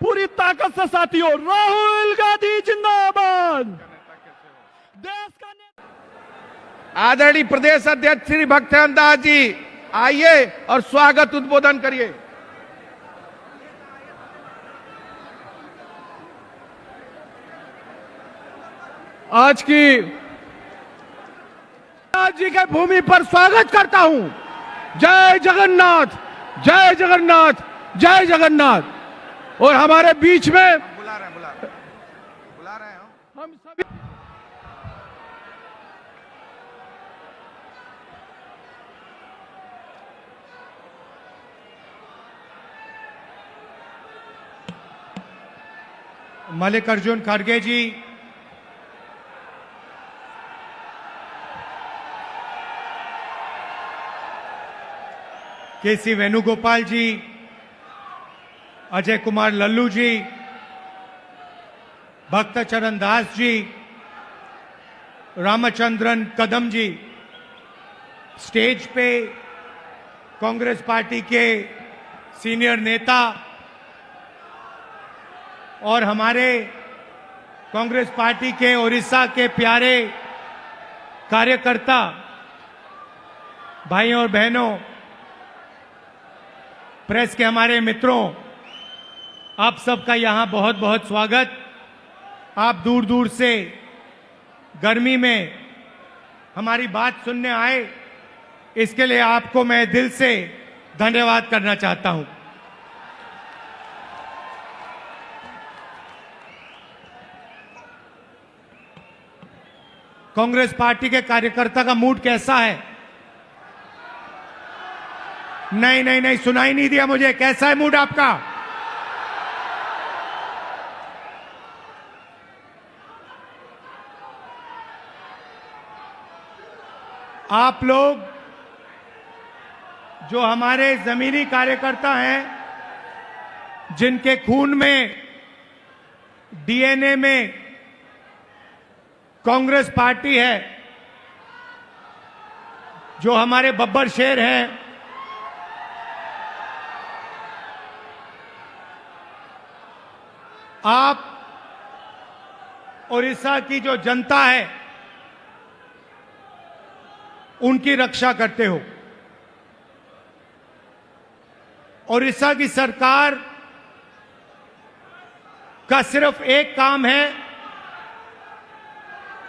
पूरी ताकत से साथियों, राहुल गांधी जिंदाबाद। देश का आदरणीय प्रदेश अध्यक्ष श्री भक्तन दास जी आइए और स्वागत उद्बोधन करिए। आज की जी के भूमि पर स्वागत करता हूं। जय जगन्नाथ, जय जगन्नाथ, जय जगन्नाथ। और हमारे बीच में बुला रहे हैं हम सभी मल्लिकार्जुन खड़गे जी, केसी वेणुगोपाल जी, अजय कुमार लल्लू जी, भक्त चरण दास जी, रामचंद्रन कदम जी, स्टेज पे कांग्रेस पार्टी के सीनियर नेता और हमारे कांग्रेस पार्टी के उड़ीसा के प्यारे कार्यकर्ता भाइयों और बहनों, प्रेस के हमारे मित्रों, आप सबका यहां बहुत बहुत स्वागत। आप दूर दूर से गर्मी में हमारी बात सुनने आए, इसके लिए आपको मैं दिल से धन्यवाद करना चाहता हूं। कांग्रेस पार्टी के कार्यकर्ता का मूड कैसा है? नहीं, सुनाई नहीं दिया मुझे। कैसा है मूड आपका? आप लोग जो हमारे जमीनी कार्यकर्ता हैं, जिनके खून में, डीएनए में कांग्रेस पार्टी है, जो हमारे बब्बर शेर हैं, आप उड़ीसा की जो जनता है उनकी रक्षा करते हो। उड़ीसा की सरकार का सिर्फ एक काम है,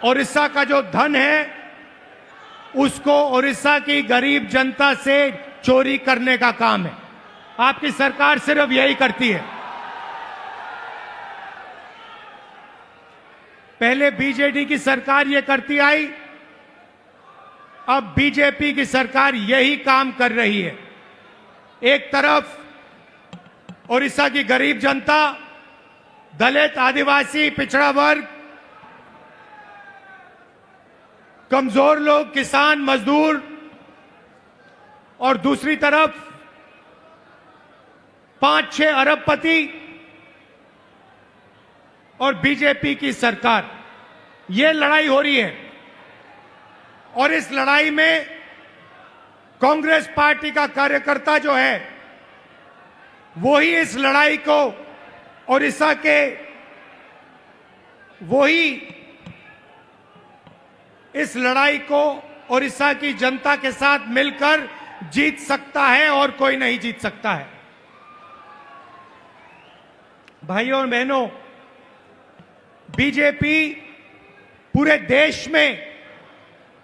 उड़ीसा का जो धन है उसको उड़ीसा की गरीब जनता से चोरी करने का काम है। आपकी सरकार सिर्फ यही करती है। पहले बीजेडी की सरकार ये करती आई, अब बीजेपी की सरकार यही काम कर रही है। एक तरफ उड़ीसा की गरीब जनता, दलित, आदिवासी, पिछड़ा वर्ग, कमजोर लोग, किसान, मजदूर, और दूसरी तरफ 5-6 अरबपति और बीजेपी की सरकार। ये लड़ाई हो रही है और इस लड़ाई में कांग्रेस पार्टी का कार्यकर्ता जो है वो ही इस लड़ाई को उड़ीसा के, वही इस लड़ाई को उड़ीसा की जनता के साथ मिलकर जीत सकता है और कोई नहीं जीत सकता है। भाइयों और बहनों, बीजेपी पूरे देश में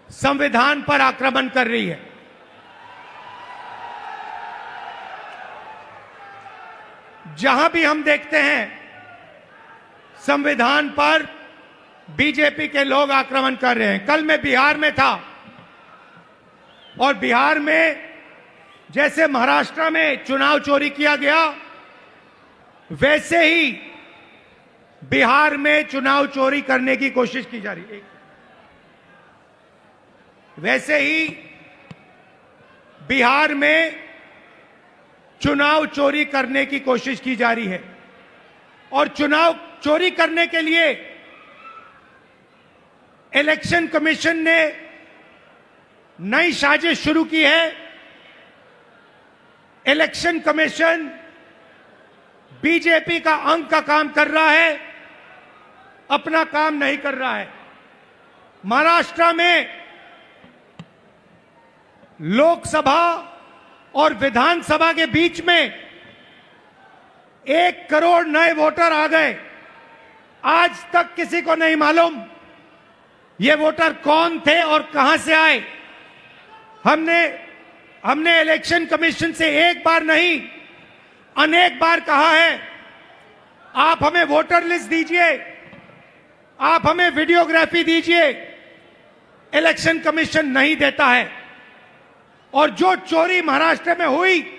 संविधान पर आक्रमण कर रही है। जहां भी हम देखते हैं संविधान पर बीजेपी के लोग आक्रमण कर रहे हैं। कल मैं बिहार में था और बिहार में जैसे महाराष्ट्र में चुनाव चोरी किया गया, वैसे ही बिहार में चुनाव चोरी करने की कोशिश की जा रही है। वैसे ही बिहार में चुनाव चोरी करने की कोशिश की जा रही है और चुनाव चोरी करने के लिए इलेक्शन कमीशन ने नई साजिश शुरू की है। इलेक्शन कमीशन बीजेपी का अंग का काम कर रहा है, अपना काम नहीं कर रहा है। महाराष्ट्र में लोकसभा और विधानसभा के बीच में 1 करोड़ नए वोटर आ गए। आज तक किसी को नहीं मालूम ये वोटर कौन थे और कहां से आए। हमने इलेक्शन कमीशन से एक बार नहीं अनेक बार कहा है, आप हमें वोटर लिस्ट दीजिए, आप हमें वीडियोग्राफी दीजिए। इलेक्शन कमीशन नहीं देता है और जो चोरी महाराष्ट्र में हुई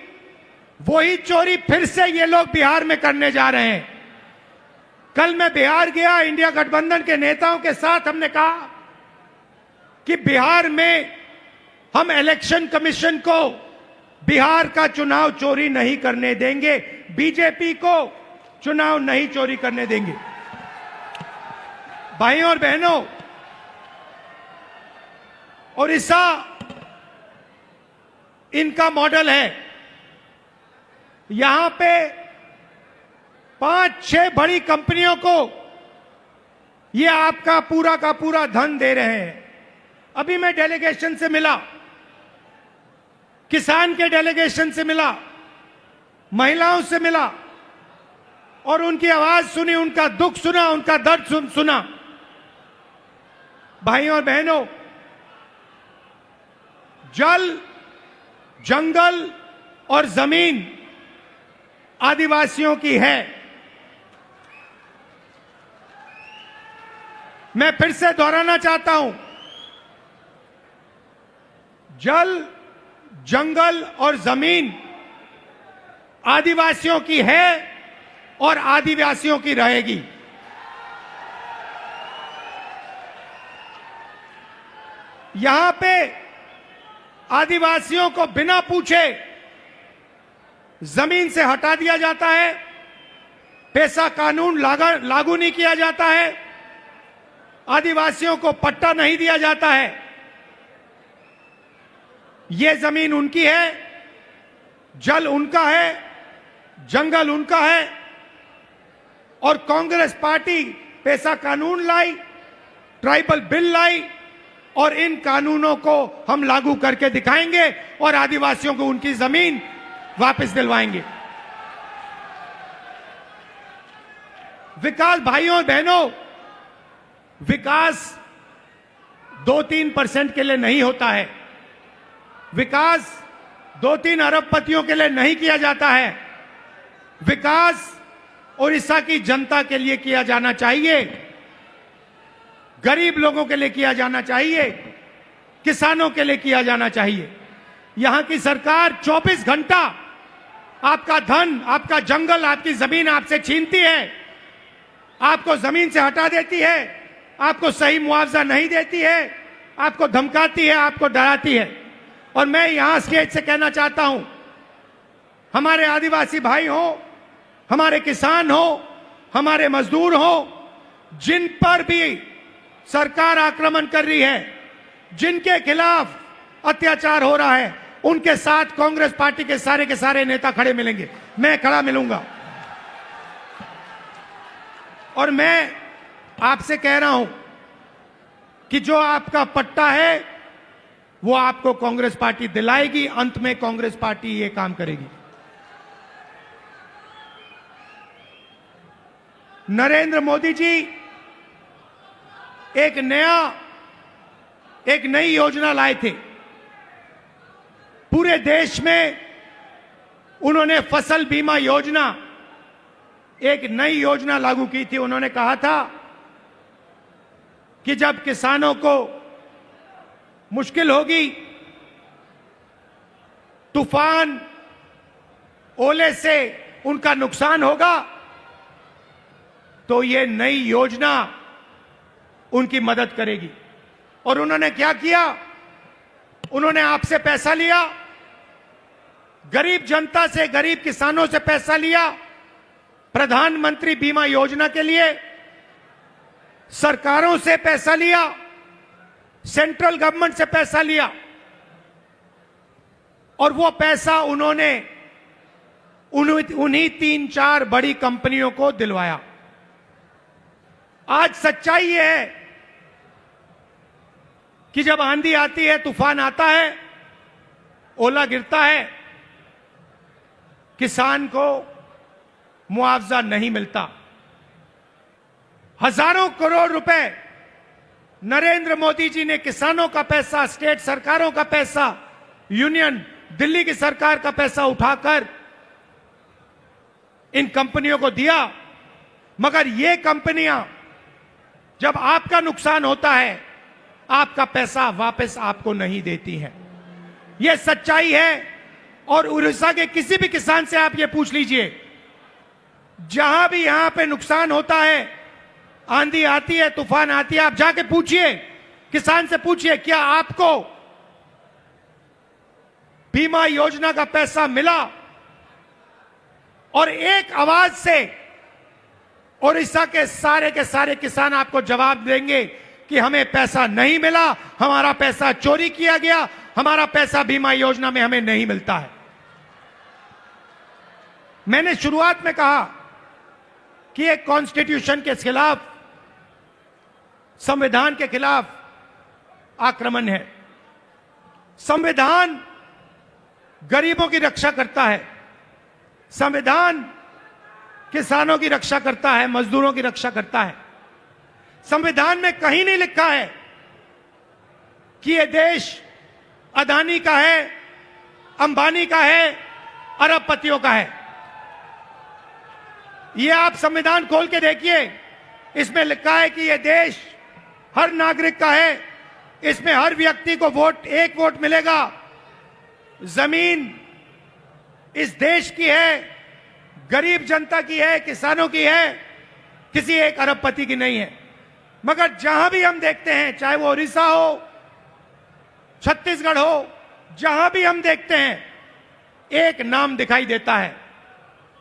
वही चोरी फिर से ये लोग बिहार में करने जा रहे हैं। कल मैं बिहार गया, इंडिया गठबंधन के नेताओं के साथ हमने कहा कि बिहार में हम इलेक्शन कमीशन को बिहार का चुनाव चोरी नहीं करने देंगे, बीजेपी को चुनाव नहीं चोरी करने देंगे। भाइयों और बहनों, ओडिशा इनका मॉडल है। यहां पे 5-6 बड़ी कंपनियों को ये आपका पूरा का पूरा धन दे रहे हैं। अभी मैं डेलीगेशन से मिला, किसान के डेलीगेशन से मिला, महिलाओं से मिला और उनकी आवाज सुनी, उनका दुख सुना, उनका दर्द सुना। भाइयों और बहनों, जल, जंगल और जमीन आदिवासियों की है। मैं फिर से दोहराना चाहता हूं, जल, जंगल और जमीन आदिवासियों की है और आदिवासियों की रहेगी। यहां पे आदिवासियों को बिना पूछे जमीन से हटा दिया जाता है, पेशा कानून लागू नहीं किया जाता है, आदिवासियों को पट्टा नहीं दिया जाता है। ये जमीन उनकी है, जल उनका है, जंगल उनका है और कांग्रेस पार्टी पेशा कानून लाई, ट्राइबल बिल लाई और इन कानूनों को हम लागू करके दिखाएंगे और आदिवासियों को उनकी जमीन वापस दिलवाएंगे। विकास, भाइयों और बहनों, विकास 2-3% के लिए नहीं होता है। विकास 2-3 अरबपतियों के लिए नहीं किया जाता है। विकास ओडिशा की जनता के लिए किया जाना चाहिए, गरीब लोगों के लिए किया जाना चाहिए, किसानों के लिए किया जाना चाहिए। यहां की सरकार 24 घंटा आपका धन, आपका जंगल, आपकी जमीन आपसे छीनती है, आपको जमीन से हटा देती है, आपको सही मुआवजा नहीं देती है, आपको धमकाती है, आपको डराती है। और मैं यहां स्टेज से कहना चाहता हूं, हमारे आदिवासी भाई हो, हमारे किसान हो, हमारे मजदूर हो, जिन पर भी सरकार आक्रमण कर रही है, जिनके खिलाफ अत्याचार हो रहा है, उनके साथ कांग्रेस पार्टी के सारे नेता खड़े मिलेंगे। मैं खड़ा मिलूंगा और मैं आपसे कह रहा हूं कि जो आपका पट्टा है वो आपको कांग्रेस पार्टी दिलाएगी। अंत में कांग्रेस पार्टी ये काम करेगी। नरेंद्र मोदी जी एक नई योजना लाए थे। पूरे देश में उन्होंने फसल बीमा योजना, एक नई योजना लागू की थी। उन्होंने कहा था कि जब किसानों को मुश्किल होगी, तूफान, ओले से उनका नुकसान होगा, तो ये नई योजना उनकी मदद करेगी। और उन्होंने क्या किया? उन्होंने आपसे पैसा लिया, गरीब जनता से, गरीब किसानों से पैसा लिया, प्रधानमंत्री बीमा योजना के लिए सरकारों से पैसा लिया, सेंट्रल गवर्नमेंट से पैसा लिया और वो पैसा उन्होंने उन्हीं 3-4 बड़ी कंपनियों को दिलवाया। आज सच्चाई यह है कि जब आंधी आती है, तूफान आता है, ओला गिरता है, किसान को मुआवजा नहीं मिलता। हजारों करोड़ रुपए नरेंद्र मोदी जी ने किसानों का पैसा, स्टेट सरकारों का पैसा, यूनियन दिल्ली की सरकार का पैसा उठाकर इन कंपनियों को दिया, मगर ये कंपनियां जब आपका नुकसान होता है, आपका पैसा वापस आपको नहीं देती हैं। यह सच्चाई है। और उड़ीसा के किसी भी किसान से आप ये पूछ लीजिए, जहां भी यहां पे नुकसान होता है, आंधी आती है, तूफान आती है, आप जाके पूछिए, किसान से पूछिए, क्या आपको बीमा योजना का पैसा मिला? और एक आवाज से उड़ीसा के सारे किसान आपको जवाब देंगे कि हमें पैसा नहीं मिला, हमारा पैसा चोरी किया गया, हमारा पैसा बीमा योजना में हमें नहीं मिलता है। मैंने शुरुआत में कहा कि एक कॉन्स्टिट्यूशन के खिलाफ, संविधान के खिलाफ आक्रमण है। संविधान गरीबों की रक्षा करता है, संविधान किसानों की रक्षा करता है, मजदूरों की रक्षा करता है। संविधान में कहीं नहीं लिखा है कि यह देश अदानी का है, अंबानी का है, अरबपतियों का है। यह आप संविधान खोल के देखिए, इसमें लिखा है कि यह देश हर नागरिक का है, इसमें हर व्यक्ति को वोट, एक वोट मिलेगा। जमीन इस देश की है, गरीब जनता की है, किसानों की है, किसी एक अरबपति की नहीं है। मगर जहां भी हम देखते हैं, चाहे वो उड़ीसा हो, छत्तीसगढ़ हो, जहां भी हम देखते हैं, एक नाम दिखाई देता है,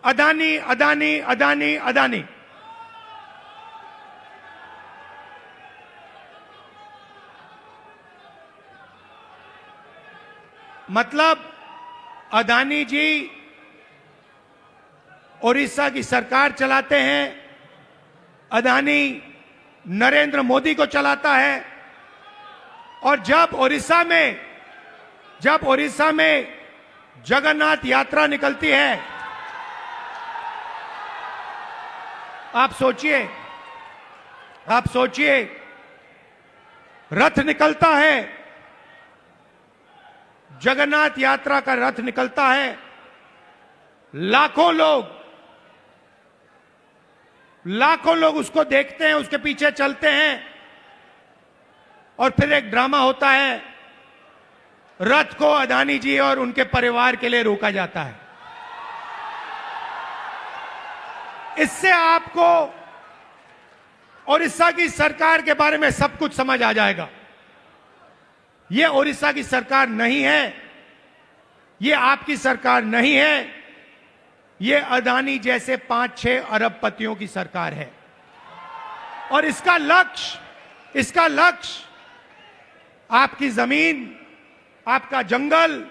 अदानी, अदानी, अदानी, अदानी। मतलब अदानी जी उड़ीसा की सरकार चलाते हैं, अदानी नरेंद्र मोदी को चलाता है। और जब उड़ीसा में जगन्नाथ यात्रा निकलती है, आप सोचिए रथ निकलता है, जगन्नाथ यात्रा का रथ निकलता है, लाखों लोग उसको देखते हैं, उसके पीछे चलते हैं, और फिर एक ड्रामा होता है, रथ को अदानी जी और उनके परिवार के लिए रोका जाता है। इससे आपको उड़ीसा की सरकार के बारे में सब कुछ समझ आ जाएगा। यह उड़ीसा की सरकार नहीं है, यह आपकी सरकार नहीं है, यह अदानी जैसे 5-6 अरबपतियों की सरकार है। और इसका लक्ष्य आपकी जमीन, आपका जंगल,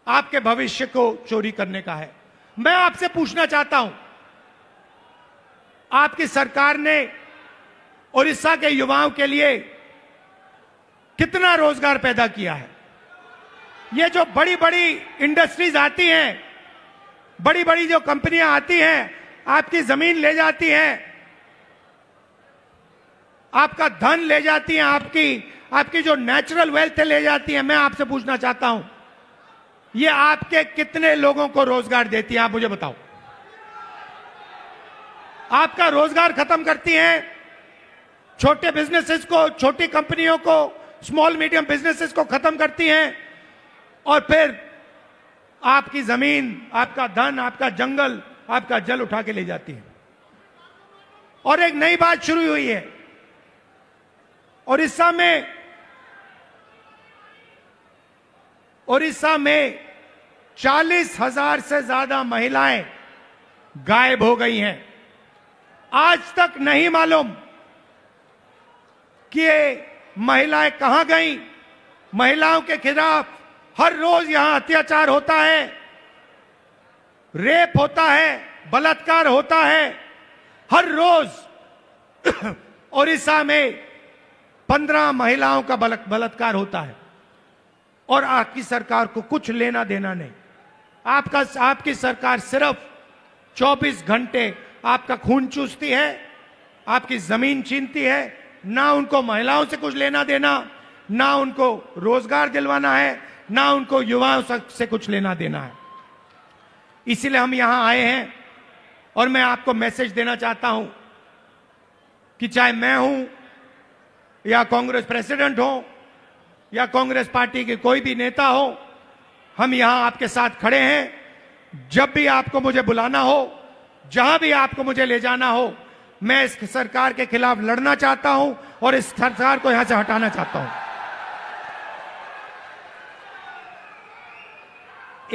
आपके भविष्य को चोरी करने का है। मैं आपसे पूछना चाहता हूं, आपकी सरकार ने उड़ीसा के युवाओं के लिए कितना रोजगार पैदा किया है? ये जो बड़ी बड़ी इंडस्ट्रीज आती हैं, बड़ी बड़ी जो कंपनियां आती हैं, आपकी जमीन ले जाती हैं, आपका धन ले जाती हैं, आपकी जो नेचुरल वेल्थ ले जाती है। मैं आपसे पूछना चाहता हूं, ये आपके कितने लोगों को रोजगार देती है? आप मुझे बताओ। आपका रोजगार खत्म करती हैं, छोटे बिजनेसेस को, छोटी कंपनियों को, स्मॉल मीडियम बिजनेसेस को खत्म करती हैं, और फिर आपकी जमीन, आपका धन, आपका जंगल, आपका जल उठा के ले जाती है। और एक नई बात शुरू हुई है उड़ीसा में 40,000 से ज्यादा महिलाएं गायब हो गई हैं। आज तक नहीं मालूम कि ये महिलाएं कहां गईं। महिलाओं के खिलाफ हर रोज यहां अत्याचार होता है। रेप होता है, बलात्कार होता है हर रोज। ओडिशा में 15 महिलाओं का बलात्कार होता है और आपकी सरकार को कुछ लेना देना नहीं। आपकी सरकार सिर्फ 24 घंटे आपका खून चूसती है, आपकी जमीन छीनती है। ना उनको महिलाओं से कुछ लेना देना, ना उनको रोजगार दिलवाना है, ना उनको युवाओं से कुछ लेना देना है। इसीलिए हम यहां आए हैं और मैं आपको मैसेज देना चाहता हूं कि चाहे मैं हूं या कांग्रेस प्रेसिडेंट हो या कांग्रेस पार्टी के कोई भी नेता हो, हम यहां आपके साथ खड़े हैं। जब भी आपको मुझे बुलाना हो, जहां भी आपको मुझे ले जाना हो, मैं इस सरकार के खिलाफ लड़ना चाहता हूं और इस सरकार को यहां से हटाना चाहता हूं।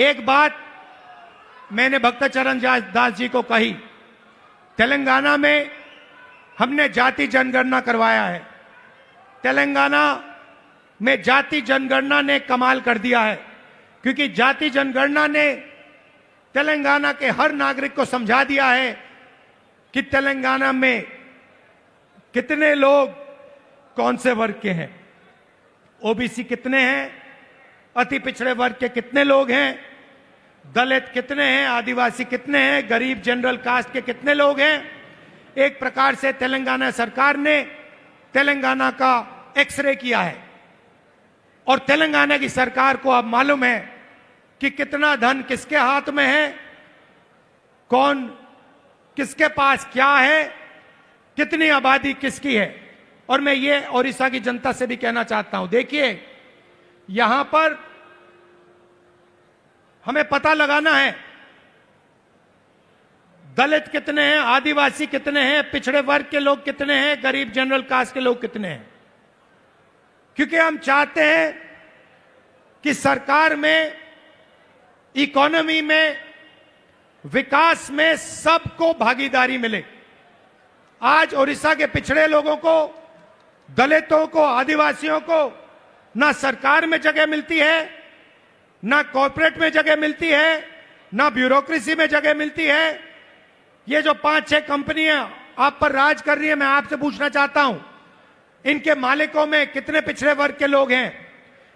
एक बात मैंने भक्तचरण दास जी को कही, तेलंगाना में हमने जाति जनगणना करवाया है। तेलंगाना में जाति जनगणना ने कमाल कर दिया है, क्योंकि जाति जनगणना ने तेलंगाना के हर नागरिक को समझा दिया है कि तेलंगाना में कितने लोग कौन से वर्ग के हैं, ओबीसी कितने हैं, अति पिछड़े वर्ग के कितने लोग हैं, दलित कितने हैं, आदिवासी कितने हैं, गरीब जनरल कास्ट के कितने लोग हैं। एक प्रकार से तेलंगाना सरकार ने तेलंगाना का एक्सरे किया है और तेलंगाना की सरकार को अब मालूम है कि कितना धन किसके हाथ में है, कौन किसके पास क्या है, कितनी आबादी किसकी है। और मैं ये ओडिशा की जनता से भी कहना चाहता हूं, देखिए यहां पर हमें पता लगाना है दलित कितने हैं, आदिवासी कितने हैं, पिछड़े वर्ग के लोग कितने हैं, गरीब जनरल कास्ट के लोग कितने हैं। क्योंकि हम चाहते हैं कि सरकार में, इकोनॉमी में, विकास में सबको भागीदारी मिले। आज ओडिशा के पिछड़े लोगों को, दलितों को, आदिवासियों को ना सरकार में जगह मिलती है, ना कॉर्पोरेट में जगह मिलती है, ना ब्यूरोक्रेसी में जगह मिलती है। ये जो 5-6 कंपनियां आप पर राज कर रही है, मैं आपसे पूछना चाहता हूं, इनके मालिकों में कितने पिछड़े वर्ग के लोग हैं,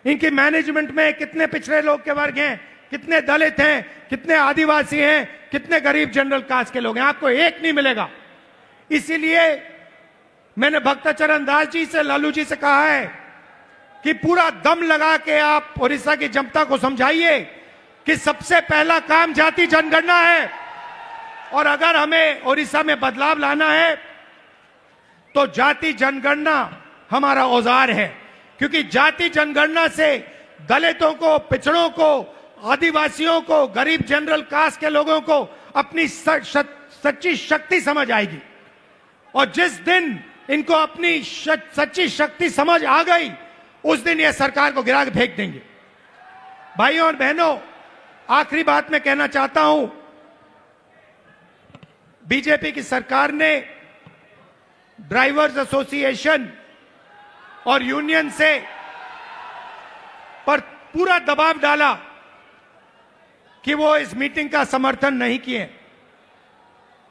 इनकी मैनेजमेंट में कितने पिछड़े लोग के वर्ग हैं, कितने दलित हैं, कितने आदिवासी हैं, कितने गरीब जनरल कास्ट के लोग हैं। आपको एक नहीं मिलेगा। इसीलिए मैंने भक्तचरण दास जी से, लालू जी से कहा है कि पूरा दम लगा के आप ओडिशा की जनता को समझाइए कि सबसे पहला काम जाति जनगणना है और अगर हमें ओडिशा में बदलाव लाना है तो जाति जनगणना हमारा औजार है। क्योंकि जाति जनगणना से दलितों को, पिछड़ों को, आदिवासियों को, गरीब जनरल कास्ट के लोगों को अपनी सच्ची शक्ति समझ आएगी। और जिस दिन इनको अपनी सच्ची शक्ति समझ आ गई, उस दिन ये सरकार को गिरा के फेंक देंगे। भाइयों और बहनों, आखिरी बात मैं कहना चाहता हूं, बीजेपी की सरकार ने ड्राइवर्स एसोसिएशन और यूनियन से पर पूरा दबाव डाला कि वो इस मीटिंग का समर्थन नहीं किए।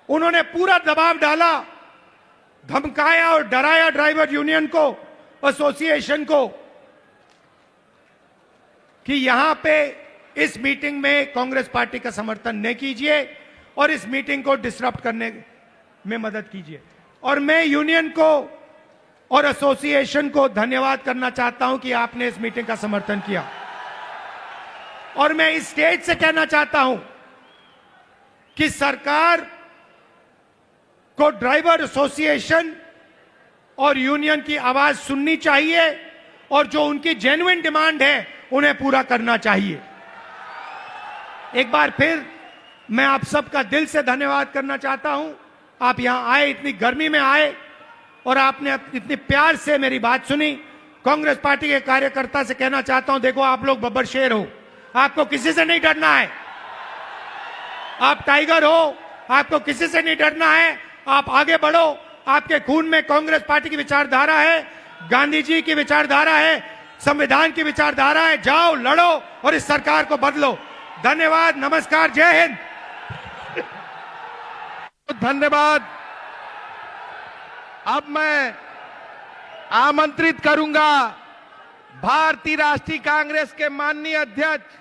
उन्होंने पूरा दबाव डाला, धमकाया और डराया ड्राइवर यूनियन को, एसोसिएशन को, कि यहां पे इस मीटिंग में कांग्रेस पार्टी का समर्थन नहीं कीजिए और इस मीटिंग को डिसरप्ट करने में मदद कीजिए। और मैं यूनियन को और एसोसिएशन को धन्यवाद करना चाहता हूं कि आपने इस मीटिंग का समर्थन किया। और मैं इस स्टेज से कहना चाहता हूं कि सरकार को ड्राइवर एसोसिएशन और यूनियन की आवाज सुननी चाहिए और जो उनकी जेन्युइन डिमांड है उन्हें पूरा करना चाहिए। एक बार फिर मैं आप सबका दिल से धन्यवाद करना चाहता हूं। आप यहां आए, इतनी गर्मी में आए और आपने इतनी प्यार से मेरी बात सुनी। कांग्रेस पार्टी के कार्यकर्ता से कहना चाहता हूं, देखो आप लोग बब्बर शेर हो, आपको किसी से नहीं डरना है। आप टाइगर हो, आपको किसी से नहीं डरना है। आप आगे बढ़ो, आपके खून में कांग्रेस पार्टी की विचारधारा है, गांधी जी की विचारधारा है, संविधान की विचारधारा है। जाओ, लड़ो और इस सरकार को बदलो। धन्यवाद, नमस्कार, जय हिंद। धन्यवाद। अब मैं आमंत्रित करूंगा भारतीय राष्ट्रीय कांग्रेस के माननीय अध्यक्ष,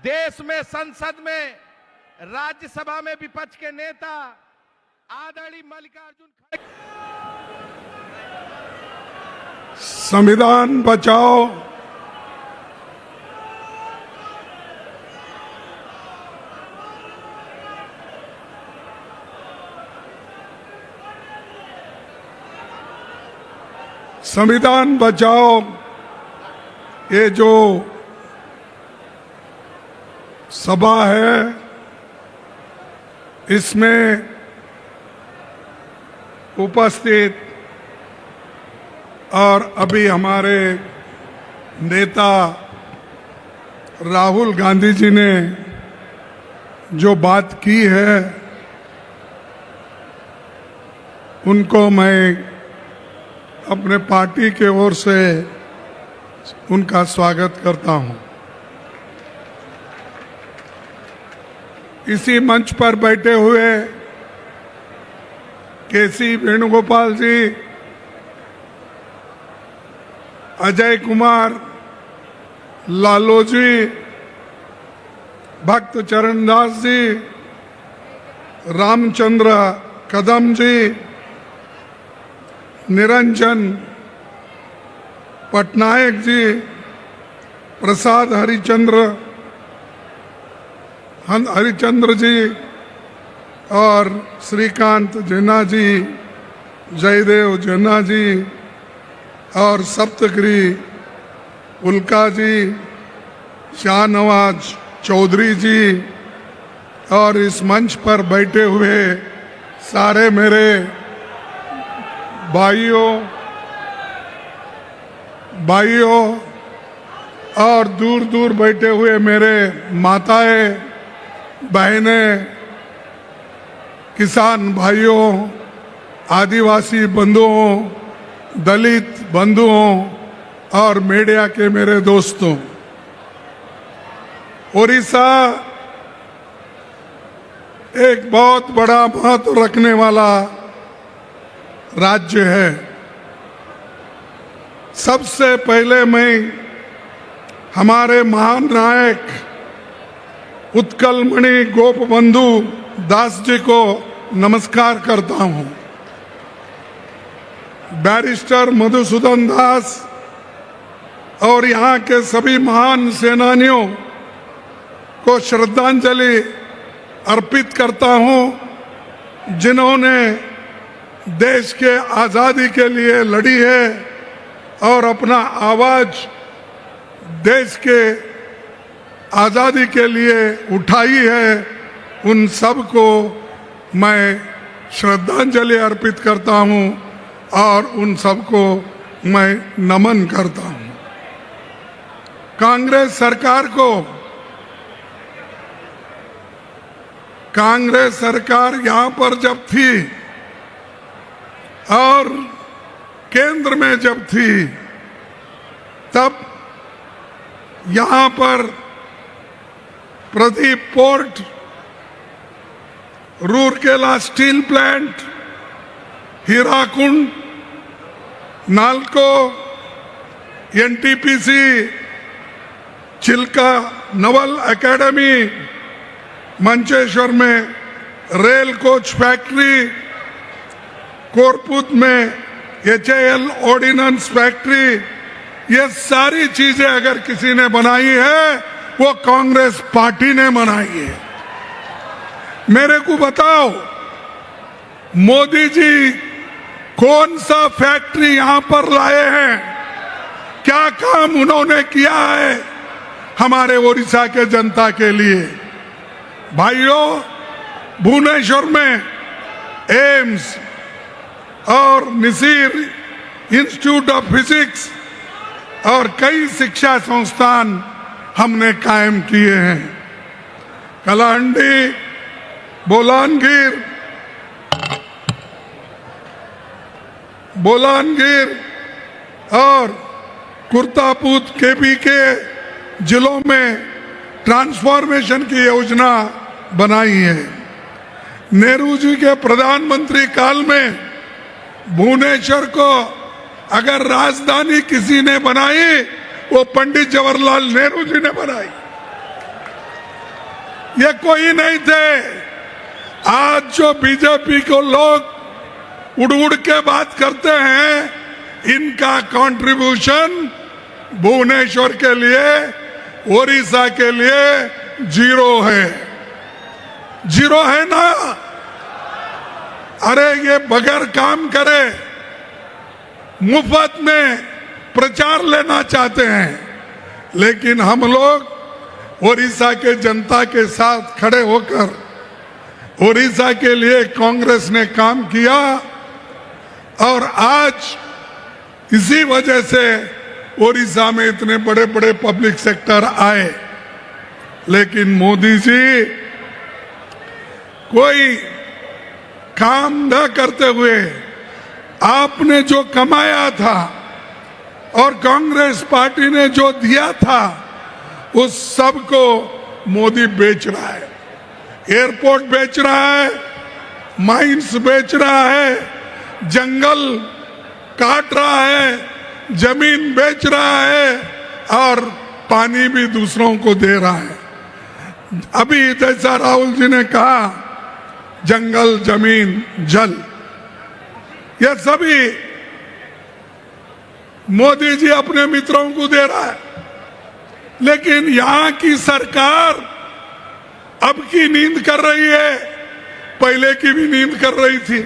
देश में संसद में राज्यसभा में विपक्ष के नेता आदरणीय मल्लिकार्जुन खड़गे। संविधान बचाओ, संविधान बचाओ, ये जो सभा है इसमें उपस्थित और अभी हमारे नेता राहुल गांधी जी ने जो बात की है उनको मैं अपने पार्टी के ओर से उनका स्वागत करता हूं। इसी मंच पर बैठे हुए केसी वेणुगोपाल जी, अजय कुमार, लालू जी, भक्त चरणदास जी, रामचंद्र कदम जी, निरंजन पटनायक जी, प्रसाद हरिचंद्र जी और श्रीकांत जेना जी, जयदेव जेना जी और सप्तगिरी उल्का जी, शाहनवाज चौधरी जी और इस मंच पर बैठे हुए सारे मेरे भाइयों और दूर दूर बैठे हुए मेरे माताएं, बहनें, किसान भाइयों, आदिवासी बंधुओं, दलित बंधुओं और मीडिया के मेरे दोस्तों, ओडिशा एक बहुत बड़ा महत्व रखने वाला राज्य है। सबसे पहले मैं हमारे महान नायक उत्कलमणि गोपबंधु दास जी को नमस्कार करता हूं। बैरिस्टर मधुसूदन दास और यहाँ के सभी महान सेनानियों को श्रद्धांजलि अर्पित करता हूं, जिन्होंने देश के आजादी के लिए लड़ी है और अपना आवाज देश के आजादी के लिए उठाई है। उन सब को मैं श्रद्धांजलि अर्पित करता हूं और उन सबको मैं नमन करता हूं। कांग्रेस सरकार यहां पर जब थी और केंद्र में जब थी, तब यहां पर Paradip port, Rourkela steel plant, Hirakud, NALCO, NTPC, Chilika naval academy, Mancheswar में रेल कोच फैक्ट्री, कोरपुत में HAL ऑर्डिनेंस फैक्ट्री, ये सारी चीजें अगर किसी ने बनाई है वो कांग्रेस पार्टी ने बनाई है। मेरे को बताओ, मोदी जी कौन सा फैक्ट्री यहां पर लाए हैं? क्या काम उन्होंने किया है हमारे ओडिशा के जनता के लिए? भाइयों, भुवनेश्वर में एम्स और निसीर इंस्टीट्यूट ऑफ फिजिक्स और कई शिक्षा संस्थान हमने कायम किए हैं। कलाहंडी, बोलानगिर और कुर्तापूत केपी के जिलों में ट्रांसफॉर्मेशन की योजना बनाई है। नेहरू जी के प्रधानमंत्री काल में भुवनेश्वर को अगर राजधानी किसी ने बनाई, वो पंडित जवाहरलाल नेहरू जी ने बनाई। ये कोई नहीं थे। आज जो बीजेपी को लोग उड़ उड़ के बात करते हैं, इनका कंट्रीब्यूशन भुवनेश्वर के लिए, ओडिशा के लिए जीरो है। जीरो है ना? अरे ये बगैर काम करे मुफ्त में प्रचार लेना चाहते हैं, लेकिन हम लोग ओडिशा के जनता के साथ खड़े होकर ओडिशा के लिए कांग्रेस ने काम किया और आज इसी वजह से ओडिशा में इतने बड़े बड़े पब्लिक सेक्टर आए। लेकिन मोदी जी कोई काम न करते हुए आपने जो कमाया था और कांग्रेस पार्टी ने जो दिया था, उस सब को मोदी बेच रहा है। एयरपोर्ट बेच रहा है, माइंस बेच रहा है, जंगल काट रहा है, जमीन बेच रहा है और पानी भी दूसरों को दे रहा है। अभी जैसा राहुल जी ने कहा, जंगल, जमीन, जल, ये सभी मोदी जी अपने मित्रों को दे रहा है। लेकिन यहां की सरकार अब की नींद कर रही है, पहले की भी नींद कर रही थी।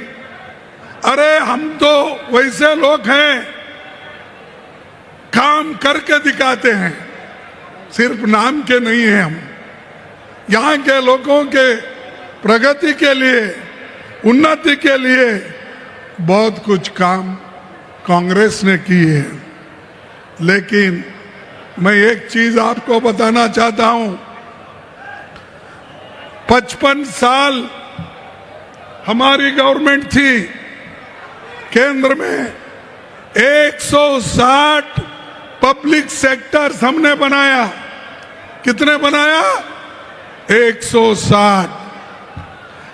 अरे हम तो वैसे लोग हैं, काम करके दिखाते हैं, सिर्फ नाम के नहीं हैं हम। यहाँ के लोगों के प्रगति के लिए, उन्नति के लिए बहुत कुछ काम कांग्रेस ने की है। लेकिन मैं एक चीज आपको बताना चाहता हूं, 55 साल हमारी गवर्नमेंट थी, केंद्र में 160 पब्लिक सेक्टर्स हमने बनाया। कितने बनाया? 160।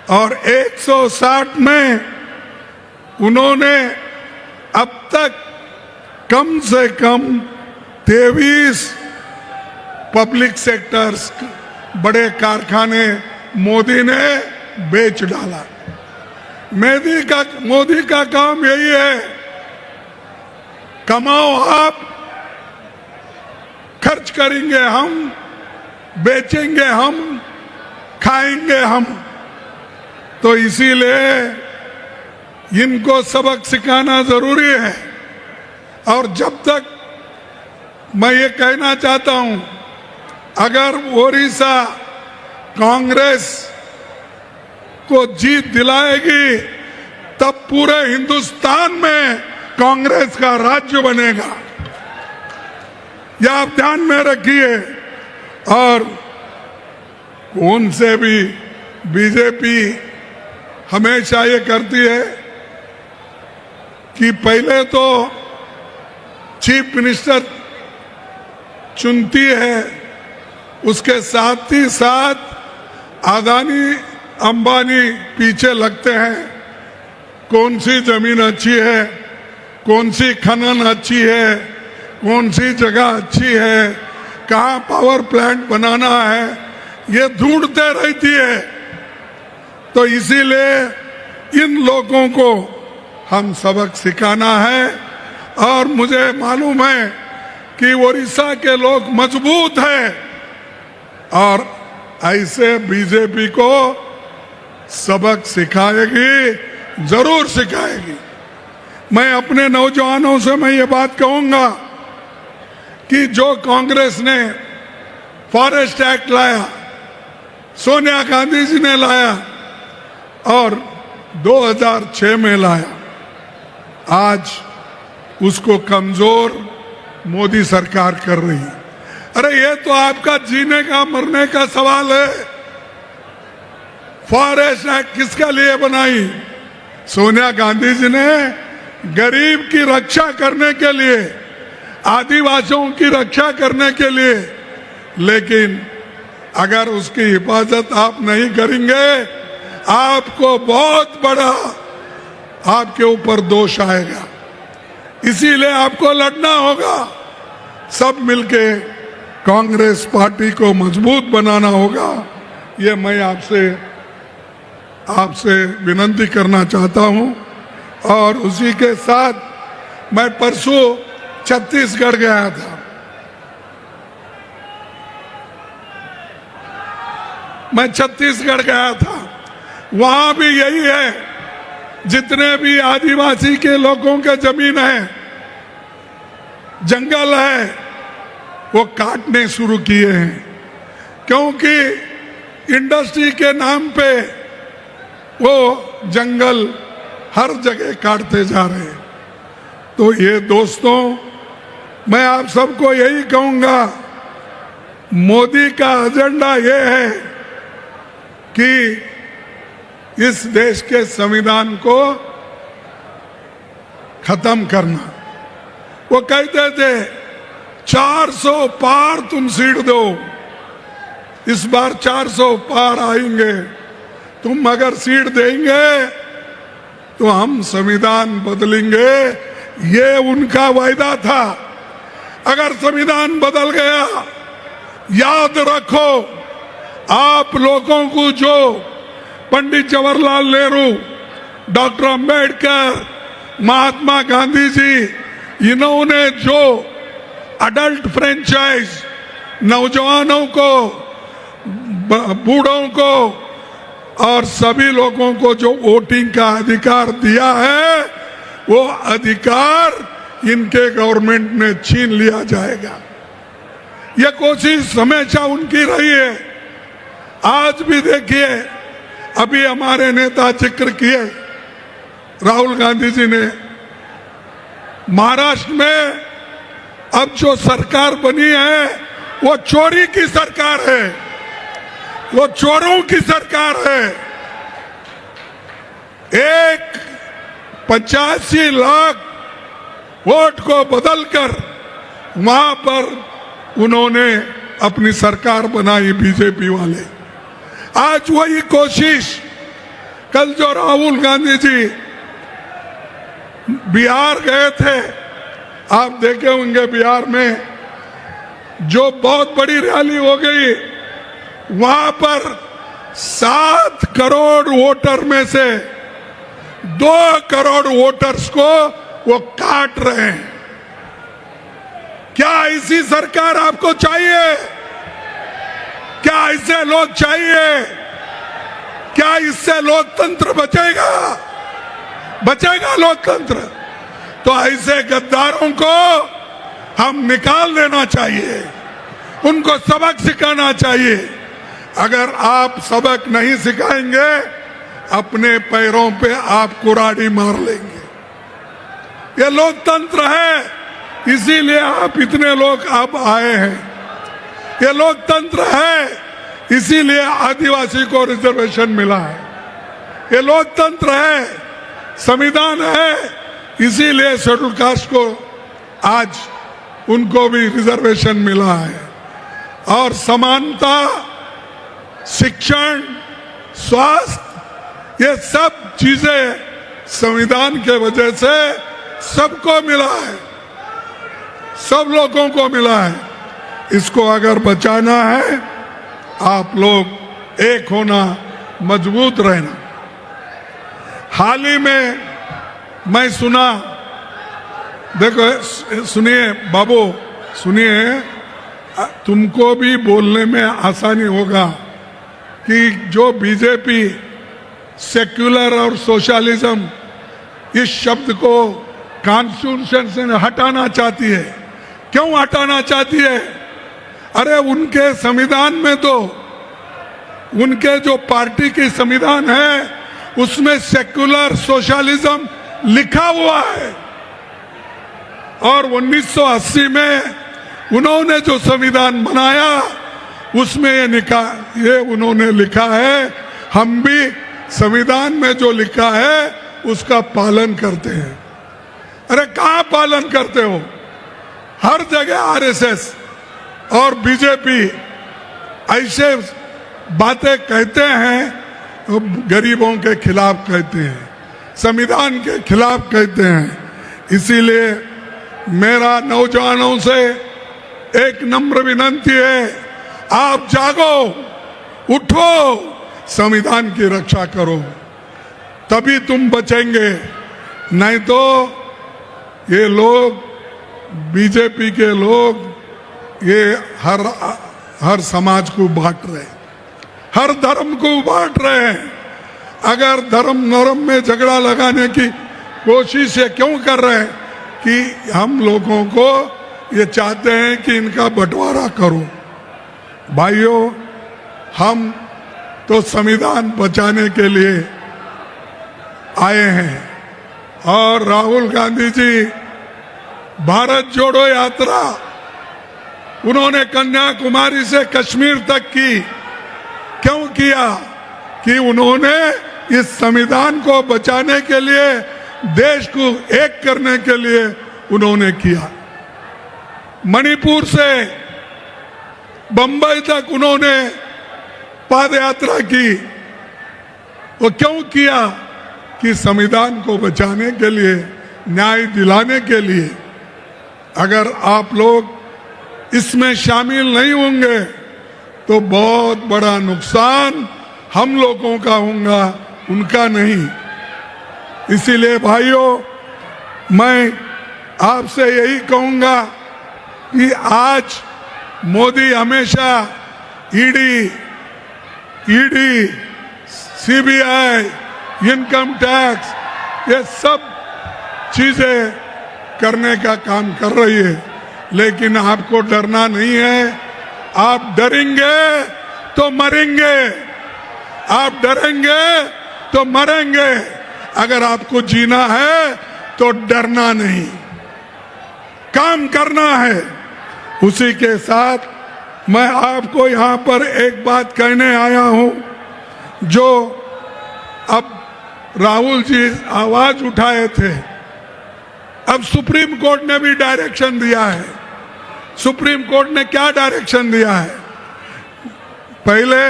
और 160 में उन्होंने अब तक कम से कम 23 पब्लिक सेक्टर्स, बड़े कारखाने मोदी ने बेच डाला। मोदी का काम यही है, कमाओ आप, खर्च करेंगे हम, बेचेंगे हम, खाएंगे हम। तो इसीलिए इनको सबक सिखाना जरूरी है। और जब तक मैं ये कहना चाहता हूं, अगर ओडिशा कांग्रेस को जीत दिलाएगी, तब पूरे हिंदुस्तान में कांग्रेस का राज्य बनेगा। यह आप ध्यान में रखिए। और कौन से भी बीजेपी हमेशा ये करती है कि पहले तो चीफ मिनिस्टर चुनती है, उसके साथ ही साथ अदानी अंबानी पीछे लगते हैं। कौन सी जमीन अच्छी है, कौन सी खनन अच्छी है, कौन सी जगह अच्छी है, कहाँ पावर प्लांट बनाना है, ये ढूंढते रहती है। तो इसीलिए इन लोगों को हम सबक सिखाना है। और मुझे मालूम है कि ओडिशा के लोग मजबूत हैं और ऐसे बीजेपी को सबक सिखाएगी, जरूर सिखाएगी। मैं अपने नौजवानों से मैं ये बात कहूंगा कि जो कांग्रेस ने फॉरेस्ट एक्ट लाया, सोनिया गांधी जी ने लाया और 2006 में लाया, आज उसको कमजोर मोदी सरकार कर रही है। अरे ये तो आपका जीने का मरने का सवाल है। फॉरेस्ट एक्ट किसके लिए बनाई? सोनिया गांधी जी ने गरीब की रक्षा करने के लिए, आदिवासियों की रक्षा करने के लिए। लेकिन अगर उसकी हिफाजत आप नहीं करेंगे, आपको बहुत बड़ा आपके ऊपर दोष आएगा। इसीलिए आपको लड़ना होगा, सब मिलके कांग्रेस पार्टी को मजबूत बनाना होगा। ये मैं आपसे विनती करना चाहता हूं। और उसी के साथ मैं परसों छत्तीसगढ़ गया था। मैं छत्तीसगढ़ गया था, वहां भी यही है, जितने भी आदिवासी के लोगों के जमीन है, जंगल है, वो काटने शुरू किए हैं, क्योंकि इंडस्ट्री के नाम पे वो जंगल हर जगह काटते जा रहे हैं। तो ये दोस्तों, मैं आप सबको यही कहूंगा, मोदी का एजेंडा ये है कि इस देश के संविधान को खत्म करना। वो कहते थे 400 पार तुम सीट दो, इस बार 400 पार आएंगे, तुम अगर सीट देंगे तो हम संविधान बदलेंगे। ये उनका वायदा था। अगर संविधान बदल गया, याद रखो, आप लोगों को जो पंडित जवाहरलाल नेहरू, डॉक्टर अंबेडकर, महात्मा गांधी जी, इन्होंने जो अडल्ट फ्रेंचाइज नौजवानों को, बूढ़ों को और सभी लोगों को जो वोटिंग का अधिकार दिया है, वो अधिकार इनके गवर्नमेंट में छीन लिया जाएगा। यह कोशिश हमेशा उनकी रही है। आज भी देखिए, अभी हमारे नेता जिक्र किए, राहुल गांधी जी ने, महाराष्ट्र में अब जो सरकार बनी है वो चोरी की सरकार है, वो चोरों की सरकार है। 85 लाख वोट को बदलकर वहां पर उन्होंने अपनी सरकार बनाई बीजेपी वाले। आज वही कोशिश, कल जो राहुल गांधी जी बिहार गए थे, आप देखे होंगे बिहार में जो बहुत बड़ी रैली हो गई, वहां पर 7 करोड़ वोटर में से 2 करोड़ वोटर्स को वो काट रहे हैं। क्या ऐसी सरकार आपको चाहिए? क्या ऐसे लोग चाहिए? क्या इससे लोकतंत्र बचेगा? बचेगा लोकतंत्र? तो ऐसे गद्दारों को हम निकाल देना चाहिए, उनको सबक सिखाना चाहिए। अगर आप सबक नहीं सिखाएंगे, अपने पैरों पे आप कुराड़ी मार लेंगे। ये लोकतंत्र है, इसीलिए आप इतने लोग अब आए हैं। ये लोकतंत्र है, इसीलिए आदिवासी को रिजर्वेशन मिला है। ये लोकतंत्र है, संविधान है, इसीलिए शेड्यूल कास्ट को आज उनको भी रिजर्वेशन मिला है। और समानता, शिक्षण, स्वास्थ्य, ये सब चीजें संविधान के वजह से सबको मिला है, सब लोगों को मिला है। इसको अगर बचाना है, आप लोग एक होना, मजबूत रहना। हाल ही में मैं सुना, देखो सुनिए बाबू, सुनिए, तुमको भी बोलने में आसानी होगा कि जो बीजेपी सेक्युलर और सोशलिज्म इस शब्द को कॉन्स्टिट्यूशन से हटाना चाहती है। क्यों हटाना चाहती है? अरे उनके संविधान में तो, उनके जो पार्टी की संविधान है उसमें सेक्युलर सोशलिज्म लिखा हुआ है। और 1980 में उन्होंने जो संविधान बनाया उसमें ये उन्होंने लिखा है, हम भी संविधान में जो लिखा है उसका पालन करते हैं। अरे कहाँ पालन करते हो? हर जगह आरएसएस और बीजेपी ऐसे बातें कहते हैं गरीबों के खिलाफ कहते हैं, संविधान के खिलाफ कहते हैं। इसीलिए मेरा नौजवानों से एक नम्र विनती है, आप जागो, उठो, संविधान की रक्षा करो, तभी तुम बचेंगे। नहीं तो ये लोग, बीजेपी के लोग, ये हर समाज को बांट रहे हैं, हर धर्म को बांट रहे हैं। अगर धर्म नरम में झगड़ा लगाने की कोशिश ये क्यों कर रहे हैं कि हम लोगों को ये चाहते हैं कि इनका बंटवारा करो। भाइयों, हम तो संविधान बचाने के लिए आए हैं और राहुल गांधी जी भारत जोड़ो यात्रा उन्होंने कन्याकुमारी से कश्मीर तक की। क्यों किया? कि उन्होंने इस संविधान को बचाने के लिए, देश को एक करने के लिए उन्होंने किया। मणिपुर से बंबई तक उन्होंने पद यात्रा की। वो क्यों किया? कि संविधान को बचाने के लिए, न्याय दिलाने के लिए। अगर आप लोग इसमें शामिल नहीं होंगे तो बहुत बड़ा नुकसान हम लोगों का होगा, उनका नहीं। इसीलिए भाइयों, मैं आपसे यही कहूंगा कि आज मोदी हमेशा ईडी, सीबीआई, इनकम टैक्स, ये सब चीजें करने का काम कर रही है, लेकिन आपको डरना नहीं है। आप डरेंगे तो मरेंगे, आप डरेंगे तो मरेंगे। अगर आपको जीना है तो डरना नहीं, काम करना है। उसी के साथ मैं आपको यहाँ पर एक बात कहने आया हूँ, जो अब राहुल जी आवाज उठाए थे, अब सुप्रीम कोर्ट ने भी डायरेक्शन दिया है। सुप्रीम कोर्ट ने क्या डायरेक्शन दिया है? पहले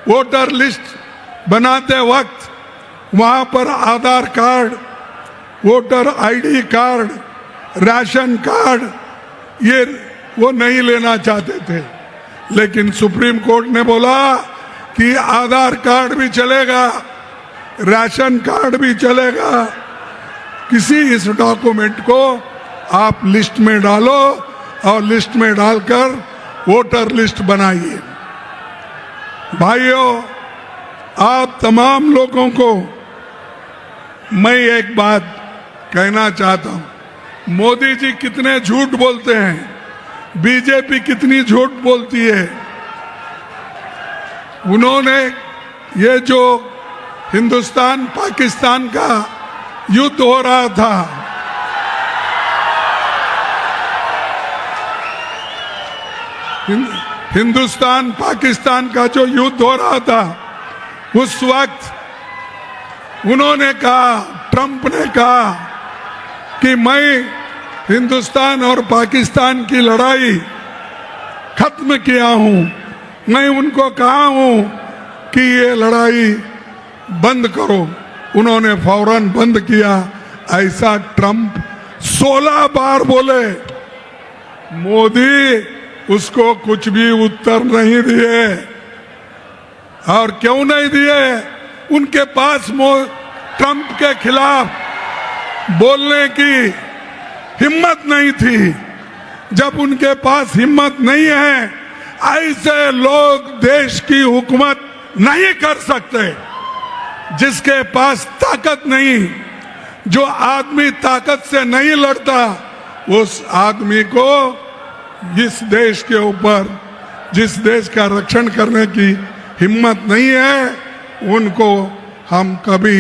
वोटर लिस्ट बनाते वक्त वहां पर Aadhaar card, voter ID card, ration card, ये वो नहीं लेना चाहते थे, लेकिन सुप्रीम कोर्ट ने बोला कि आधार कार्ड भी चलेगा, राशन कार्ड भी चलेगा। किसी इस डॉक्यूमेंट को आप लिस्ट में डालो और लिस्ट में डालकर वोटर लिस्ट बनाइए। भाइयों, आप तमाम लोगों को मैं एक बात कहना चाहता हूं, मोदी जी कितने झूठ बोलते हैं, बीजेपी कितनी झूठ बोलती है। उन्होंने ये जो हिंदुस्तान पाकिस्तान का युद्ध हो रहा था, हिंदुस्तान पाकिस्तान का जो युद्ध हो रहा था, उस वक्त उन्होंने कहा, ट्रंप ने कहा कि मैं हिंदुस्तान और पाकिस्तान की लड़ाई खत्म किया हूं। मैं उनको कहा हूं कि ये लड़ाई बंद करो, उन्होंने फौरन बंद किया। ऐसा ट्रंप 16 बार बोले, मोदी उसको कुछ भी उत्तर नहीं दिए। और क्यों नहीं दिए? उनके पास ट्रंप के खिलाफ बोलने की हिम्मत नहीं थी। जब उनके पास हिम्मत नहीं है, ऐसे लोग देश की हुकूमत नहीं कर सकते। जिसके पास ताकत नहीं, जो आदमी ताकत से नहीं लड़ता, उस आदमी को इस देश के ऊपर, जिस देश का रक्षण करने की हिम्मत नहीं है, उनको हम कभी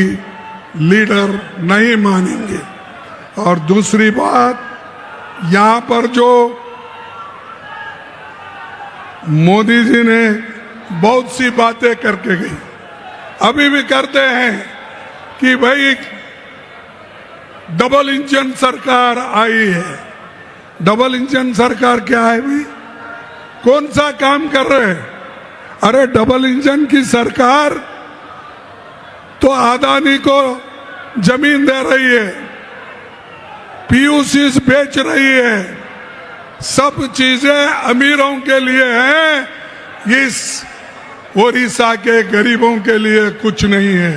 लीडर नहीं मानेंगे। और दूसरी बात, यहाँ पर जो मोदी जी ने बहुत सी बातें करके गई, अभी भी करते हैं कि भाई डबल इंजन सरकार आई है। डबल इंजन सरकार क्या है भाई? कौन सा काम कर रहे हैं? अरे डबल इंजन की सरकार तो अदानी को जमीन दे रही है, पीयूसी बेच रही है, सब चीजें अमीरों के लिए हैं, इस ओडिशा के गरीबों के लिए कुछ नहीं है।